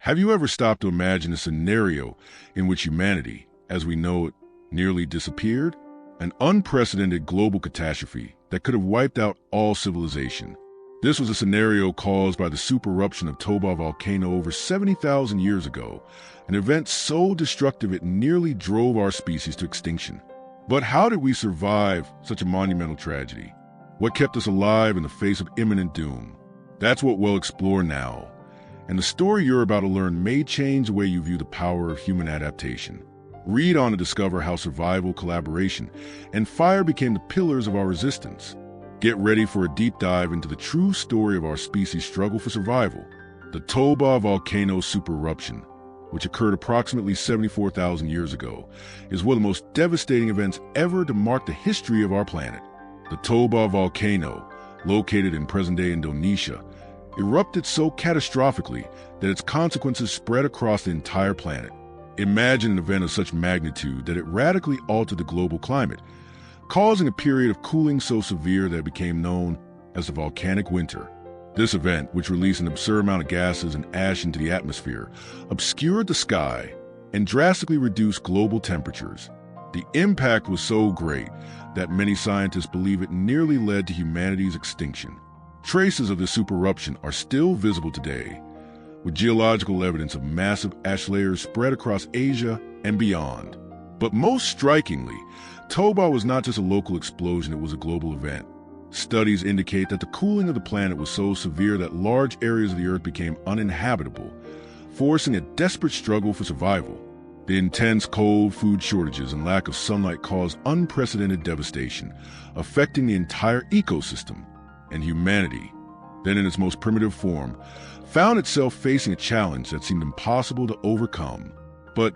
Have you ever stopped to imagine a scenario in which humanity, as we know it, nearly disappeared? An unprecedented global catastrophe that could have wiped out all civilization. This was a scenario caused by the super eruption of Toba Volcano over 70,000 years ago, an event so destructive it nearly drove our species to extinction. But how did we survive such a monumental tragedy? What kept us alive in the face of imminent doom? That's what we'll explore now. And the story you're about to learn may change the way you view the power of human adaptation. Read on to discover how survival, collaboration, and fire became the pillars of our resistance. Get ready for a deep dive into the true story of our species' struggle for survival. The Toba Volcano supereruption, which occurred approximately 74,000 years ago, is one of the most devastating events ever to mark the history of our planet. The Toba Volcano, located in present-day Indonesia, erupted so catastrophically that its consequences spread across the entire planet. Imagine an event of such magnitude that it radically altered the global climate, causing a period of cooling so severe that it became known as the volcanic winter. This event, which released an absurd amount of gases and ash into the atmosphere, obscured the sky and drastically reduced global temperatures. The impact was so great that many scientists believe it nearly led to humanity's extinction. Traces of this supereruption are still visible today, with geological evidence of massive ash layers spread across Asia and beyond. But most strikingly, Toba was not just a local explosion, it was a global event. Studies indicate that the cooling of the planet was so severe that large areas of the Earth became uninhabitable, forcing a desperate struggle for survival. The intense cold, food shortages, and lack of sunlight caused unprecedented devastation, affecting the entire ecosystem. And humanity, then in its most primitive form, found itself facing a challenge that seemed impossible to overcome. But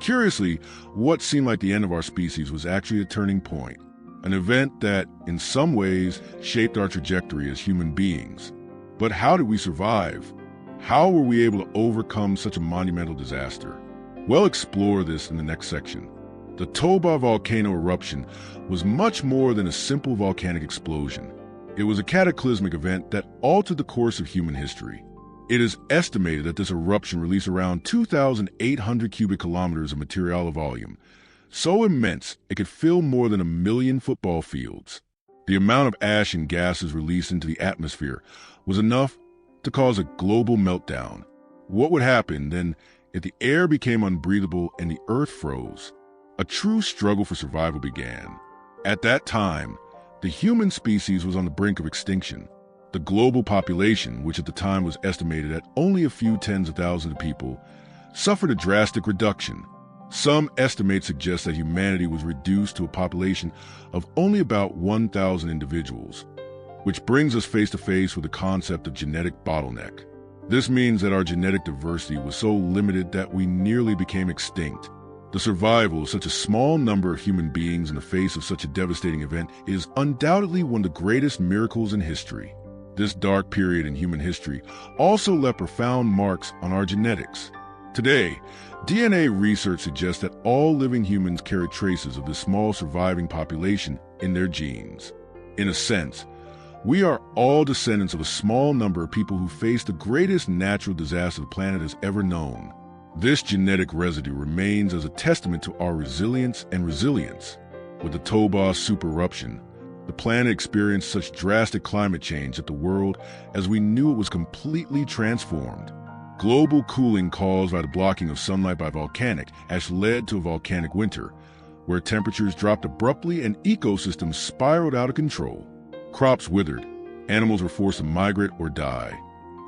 curiously, what seemed like the end of our species was actually a turning point, an event that, in some ways, shaped our trajectory as human beings. But how did we survive? How were we able to overcome such a monumental disaster? We'll explore this in the next section. The Toba volcano eruption was much more than a simple volcanic explosion. It was a cataclysmic event that altered the course of human history. It is estimated that this eruption released around 2,800 cubic kilometers of material volume, so immense it could fill more than 1 million football fields. The amount of ash and gases released into the atmosphere was enough to cause a global meltdown. What would happen then if the air became unbreathable and the earth froze? A true struggle for survival began. At that time, the human species was on the brink of extinction. The global population, which at the time was estimated at only a few tens of thousands of people, suffered a drastic reduction. Some estimates suggest that humanity was reduced to a population of only about 1,000 individuals, which brings us face to face with the concept of genetic bottleneck. This means that our genetic diversity was so limited that we nearly became extinct. The survival of such a small number of human beings in the face of such a devastating event is undoubtedly one of the greatest miracles in history. This dark period in human history also left profound marks on our genetics. Today, DNA research suggests that all living humans carry traces of this small surviving population in their genes. In a sense, we are all descendants of a small number of people who faced the greatest natural disaster the planet has ever known. This genetic residue remains as a testament to our resilience and resilience. With the Toba supereruption, the planet experienced such drastic climate change that the world, as we knew it, was completely transformed. Global cooling caused by the blocking of sunlight by volcanic ash led to a volcanic winter, where temperatures dropped abruptly and ecosystems spiraled out of control. Crops withered, animals were forced to migrate or die,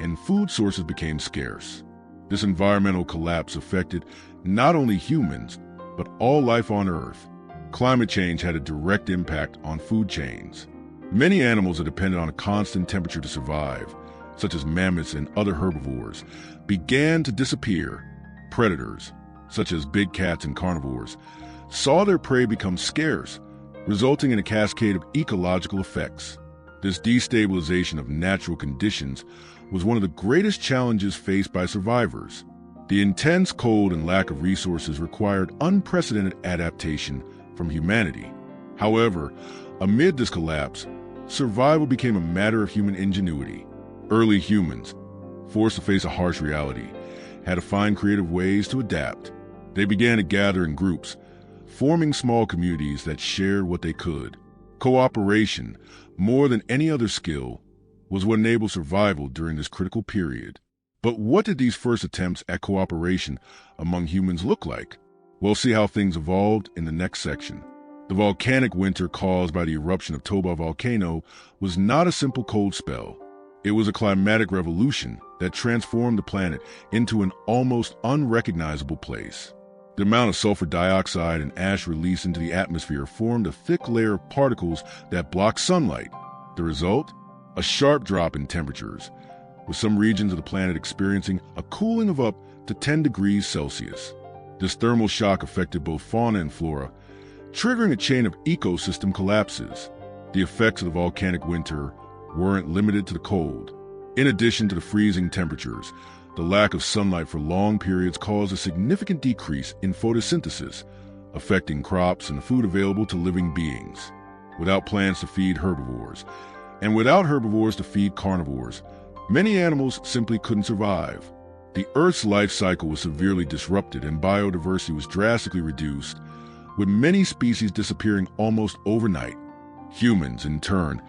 and food sources became scarce. This environmental collapse affected not only humans, but all life on Earth. Climate change had a direct impact on food chains. Many animals that depended on a constant temperature to survive, such as mammoths and other herbivores, began to disappear. Predators, such as big cats and carnivores, saw their prey become scarce, resulting in a cascade of ecological effects. This destabilization of natural conditions was one of the greatest challenges faced by survivors. The intense cold and lack of resources required unprecedented adaptation from humanity. However, amid this collapse, survival became a matter of human ingenuity. Early humans, forced to face a harsh reality, had to find creative ways to adapt. They began to gather in groups, forming small communities that shared what they could. Cooperation, more than any other skill, was what enabled survival during this critical period. But what did these first attempts at cooperation among humans look like? We'll see how things evolved in the next section. The volcanic winter caused by the eruption of Toba Volcano was not a simple cold spell. It was a climatic revolution that transformed the planet into an almost unrecognizable place. The amount of sulfur dioxide and ash released into the atmosphere formed a thick layer of particles that blocked sunlight. The result? A sharp drop in temperatures, with some regions of the planet experiencing a cooling of up to 10 degrees Celsius. This thermal shock affected both fauna and flora, triggering a chain of ecosystem collapses. The effects of the volcanic winter weren't limited to the cold. In addition to the freezing temperatures, the lack of sunlight for long periods caused a significant decrease in photosynthesis, affecting crops and the food available to living beings. Without plants to feed herbivores, and without herbivores to feed carnivores, many animals simply couldn't survive. The Earth's life cycle was severely disrupted and biodiversity was drastically reduced, with many species disappearing almost overnight. Humans, in turn,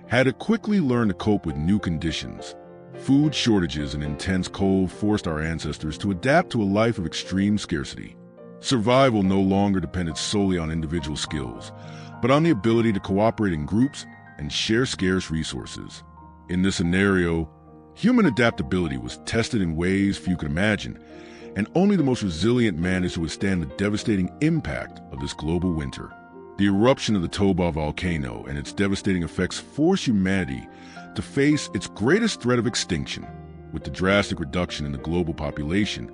had to quickly learn to cope with new conditions. Food shortages and intense cold forced our ancestors to adapt to a life of extreme scarcity. Survival no longer depended solely on individual skills, but on the ability to cooperate in groups and share scarce resources. In this scenario, human adaptability was tested in ways few could imagine, and only the most resilient managed to withstand the devastating impact of this global winter. The eruption of the Toba volcano and its devastating effects forced humanity to face its greatest threat of extinction. With the drastic reduction in the global population,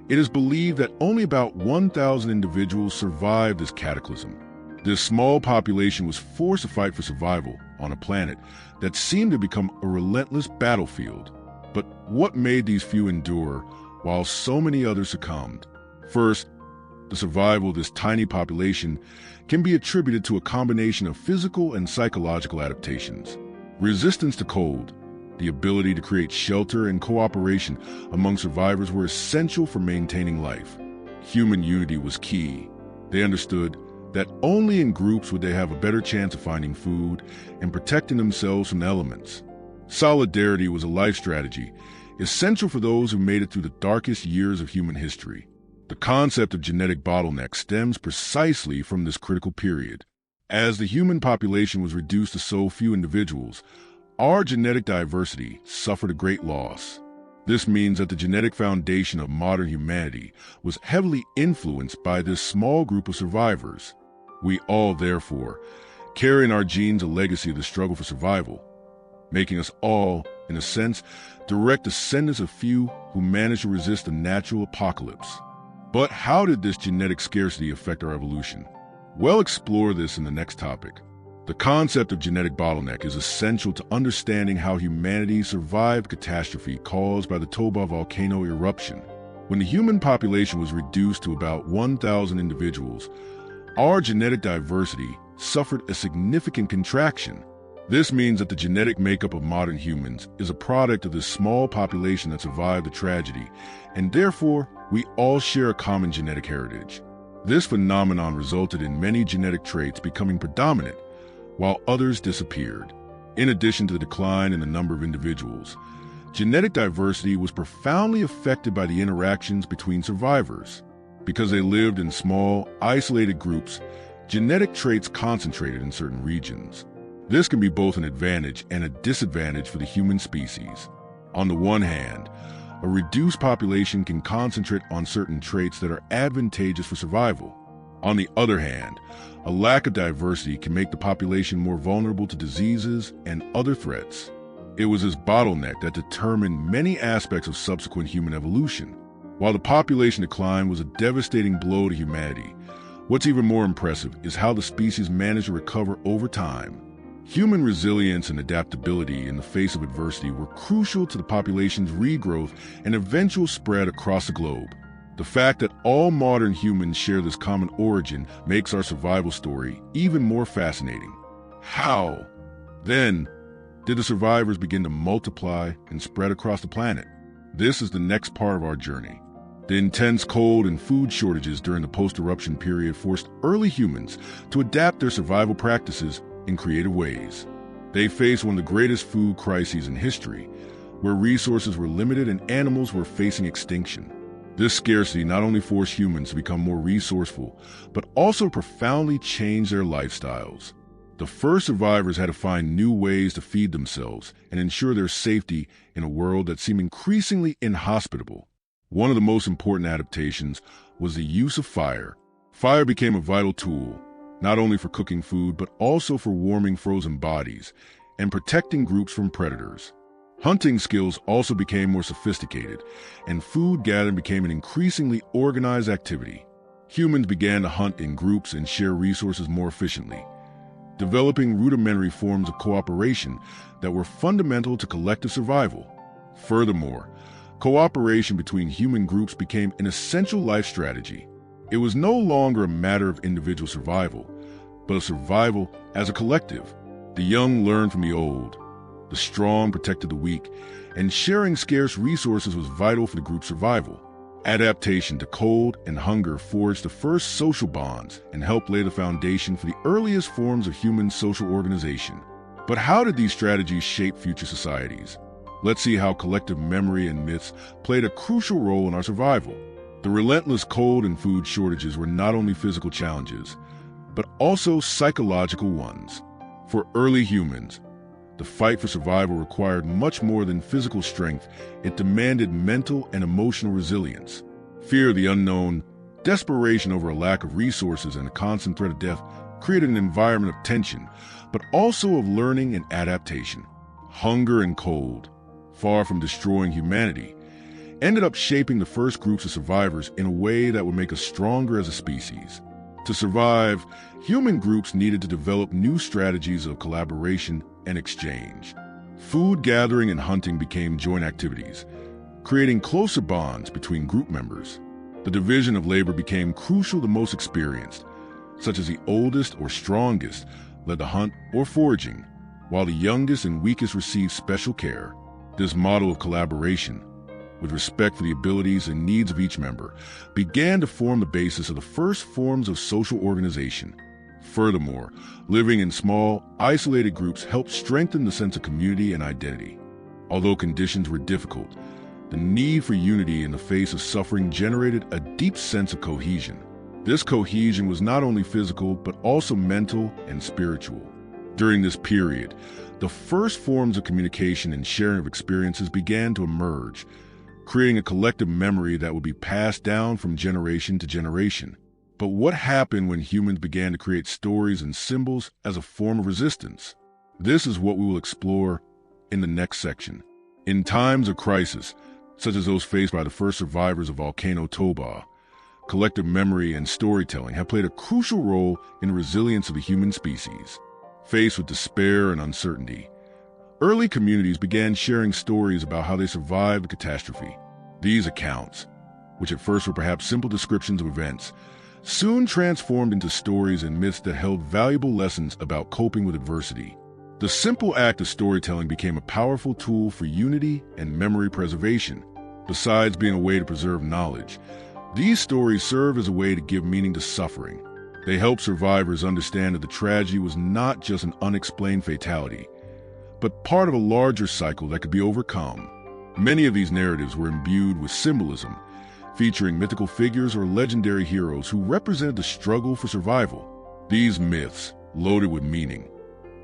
it is believed that only about 1,000 individuals survived this cataclysm. This small population was forced to fight for survival on a planet that seemed to become a relentless battlefield. But what made these few endure while so many others succumbed? First, the survival of this tiny population can be attributed to a combination of physical and psychological adaptations. Resistance to cold, the ability to create shelter, and cooperation among survivors were essential for maintaining life. Human unity was key. They understood that only in groups would they have a better chance of finding food and protecting themselves from the elements. Solidarity was a life strategy, essential for those who made it through the darkest years of human history. The concept of genetic bottleneck stems precisely from this critical period. As the human population was reduced to so few individuals, our genetic diversity suffered a great loss. This means that the genetic foundation of modern humanity was heavily influenced by this small group of survivors. We all, therefore, carry in our genes a legacy of the struggle for survival, making us all, in a sense, direct descendants of few who managed to resist the natural apocalypse. But how did this genetic scarcity affect our evolution? We'll explore this in the next topic. The concept of genetic bottleneck is essential to understanding how humanity survived catastrophe caused by the Toba volcano eruption. When the human population was reduced to about 1,000 individuals, our genetic diversity suffered a significant contraction. This means that the genetic makeup of modern humans is a product of this small population that survived the tragedy, and therefore we all share a common genetic heritage. This phenomenon resulted in many genetic traits becoming predominant, while others disappeared. In addition to the decline in the number of individuals, genetic diversity was profoundly affected by the interactions between survivors. Because they lived in small, isolated groups, genetic traits concentrated in certain regions. This can be both an advantage and a disadvantage for the human species. On the one hand, a reduced population can concentrate on certain traits that are advantageous for survival. On the other hand, a lack of diversity can make the population more vulnerable to diseases and other threats. It was this bottleneck that determined many aspects of subsequent human evolution. While the population decline was a devastating blow to humanity, what's even more impressive is how the species managed to recover over time. Human resilience and adaptability in the face of adversity were crucial to the population's regrowth and eventual spread across the globe. The fact that all modern humans share this common origin makes our survival story even more fascinating. How, then, did the survivors begin to multiply and spread across the planet? This is the next part of our journey. The intense cold and food shortages during the post-eruption period forced early humans to adapt their survival practices in creative ways. They faced one of the greatest food crises in history, where resources were limited and animals were facing extinction. This scarcity not only forced humans to become more resourceful, but also profoundly changed their lifestyles. The first survivors had to find new ways to feed themselves and ensure their safety in a world that seemed increasingly inhospitable. One of the most important adaptations was the use of fire. Fire became a vital tool, not only for cooking food, but also for warming frozen bodies and protecting groups from predators. Hunting skills also became more sophisticated, and food gathering became an increasingly organized activity. Humans began to hunt in groups and share resources more efficiently, developing rudimentary forms of cooperation that were fundamental to collective survival. Furthermore, cooperation between human groups became an essential life strategy. It was no longer a matter of individual survival, but of survival as a collective. The young learned from the old, the strong protected the weak, and sharing scarce resources was vital for the group's survival. Adaptation to cold and hunger forged the first social bonds and helped lay the foundation for the earliest forms of human social organization. But how did these strategies shape future societies? Let's see how collective memory and myths played a crucial role in our survival. The relentless cold and food shortages were not only physical challenges, but also psychological ones. For early humans, the fight for survival required much more than physical strength. It demanded mental and emotional resilience. Fear of the unknown, desperation over a lack of resources, and a constant threat of death created an environment of tension, but also of learning and adaptation. Hunger and cold, far from destroying humanity, ended up shaping the first groups of survivors in a way that would make us stronger as a species. To survive, human groups needed to develop new strategies of collaboration and exchange. Food gathering and hunting became joint activities, creating closer bonds between group members. The division of labor became crucial to the most experienced, such as the oldest or strongest led the hunt or foraging, while the youngest and weakest received special care. This model of collaboration, with respect for the abilities and needs of each member, began to form the basis of the first forms of social organization. Furthermore, living in small, isolated groups helped strengthen the sense of community and identity. Although conditions were difficult, the need for unity in the face of suffering generated a deep sense of cohesion. This cohesion was not only physical, but also mental and spiritual. During this period, the first forms of communication and sharing of experiences began to emerge, creating a collective memory that would be passed down from generation to generation. But what happened when humans began to create stories and symbols as a form of resistance? This is what we will explore in the next section. In times of crisis, such as those faced by the first survivors of volcano Toba, collective memory and storytelling have played a crucial role in the resilience of the human species. Faced with despair and uncertainty, early communities began sharing stories about how they survived the catastrophe. These accounts, which at first were perhaps simple descriptions of events, soon transformed into stories and myths that held valuable lessons about coping with adversity. The simple act of storytelling became a powerful tool for unity and memory preservation. Besides being a way to preserve knowledge, these stories served as a way to give meaning to suffering. They helped survivors understand that the tragedy was not just an unexplained fatality, but part of a larger cycle that could be overcome. Many of these narratives were imbued with symbolism, featuring mythical figures or legendary heroes who represented the struggle for survival. These myths, loaded with meaning,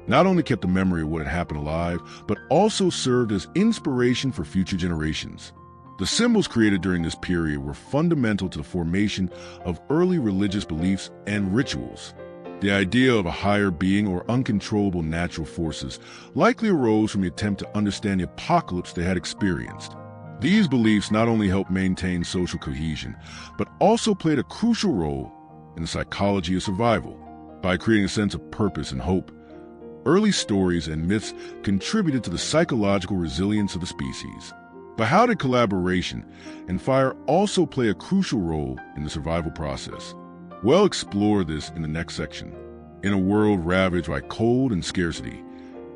not only kept the memory of what had happened alive, but also served as inspiration for future generations. The symbols created during this period were fundamental to the formation of early religious beliefs and rituals. The idea of a higher being or uncontrollable natural forces likely arose from the attempt to understand the apocalypse they had experienced. These beliefs not only helped maintain social cohesion, but also played a crucial role in the psychology of survival. By creating a sense of purpose and hope, early stories and myths contributed to the psychological resilience of the species. But how did collaboration and fire also play a crucial role in the survival process? We'll explore this in the next section. In a world ravaged by cold and scarcity,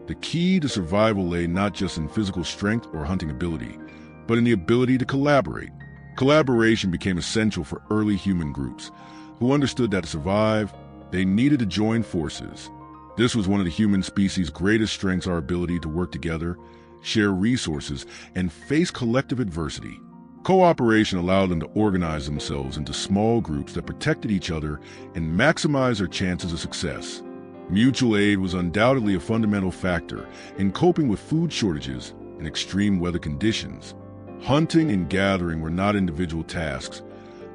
the key to survival lay not just in physical strength or hunting ability, but in the ability to collaborate. Collaboration became essential for early human groups, who understood that to survive, they needed to join forces. This was one of the human species' greatest strengths, our ability to work together, share resources, and face collective adversity. Cooperation allowed them to organize themselves into small groups that protected each other and maximized their chances of success. Mutual aid was undoubtedly a fundamental factor in coping with food shortages and extreme weather conditions. Hunting and gathering were not individual tasks,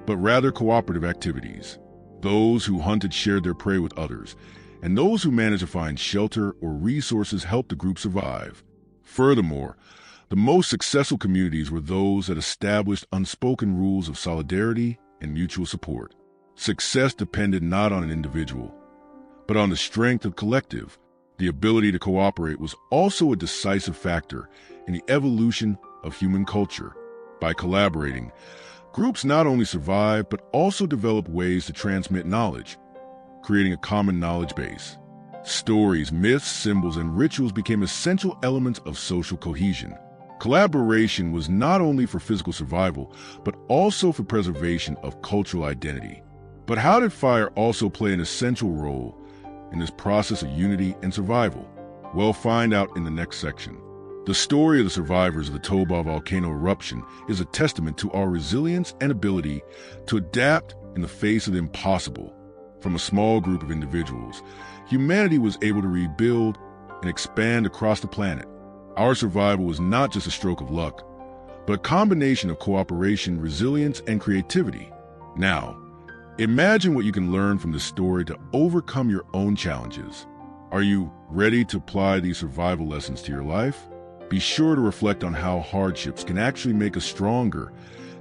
but rather cooperative activities. Those who hunted shared their prey with others, and those who managed to find shelter or resources helped the group survive. Furthermore, the most successful communities were those that established unspoken rules of solidarity and mutual support. Success depended not on an individual, but on the strength of the collective. The ability to cooperate was also a decisive factor in the evolution of human culture. By collaborating, groups not only survived but also developed ways to transmit knowledge, creating a common knowledge base. Stories, myths, symbols, and rituals became essential elements of social cohesion. Collaboration was not only for physical survival, but also for preservation of cultural identity. But how did fire also play an essential role in this process of unity and survival? Well, find out in the next section. The story of the survivors of the Toba Volcano eruption is a testament to our resilience and ability to adapt in the face of the impossible. From a small group of individuals, humanity was able to rebuild and expand across the planet. Our survival was not just a stroke of luck, but a combination of cooperation, resilience, and creativity. Now, imagine what you can learn from this story to overcome your own challenges. Are you ready to apply these survival lessons to your life? Be sure to reflect on how hardships can actually make us stronger,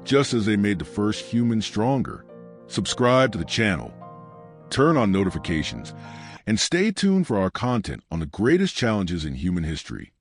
just as they made the first humans stronger. Subscribe to the channel, turn on notifications, and stay tuned for our content on the greatest challenges in human history.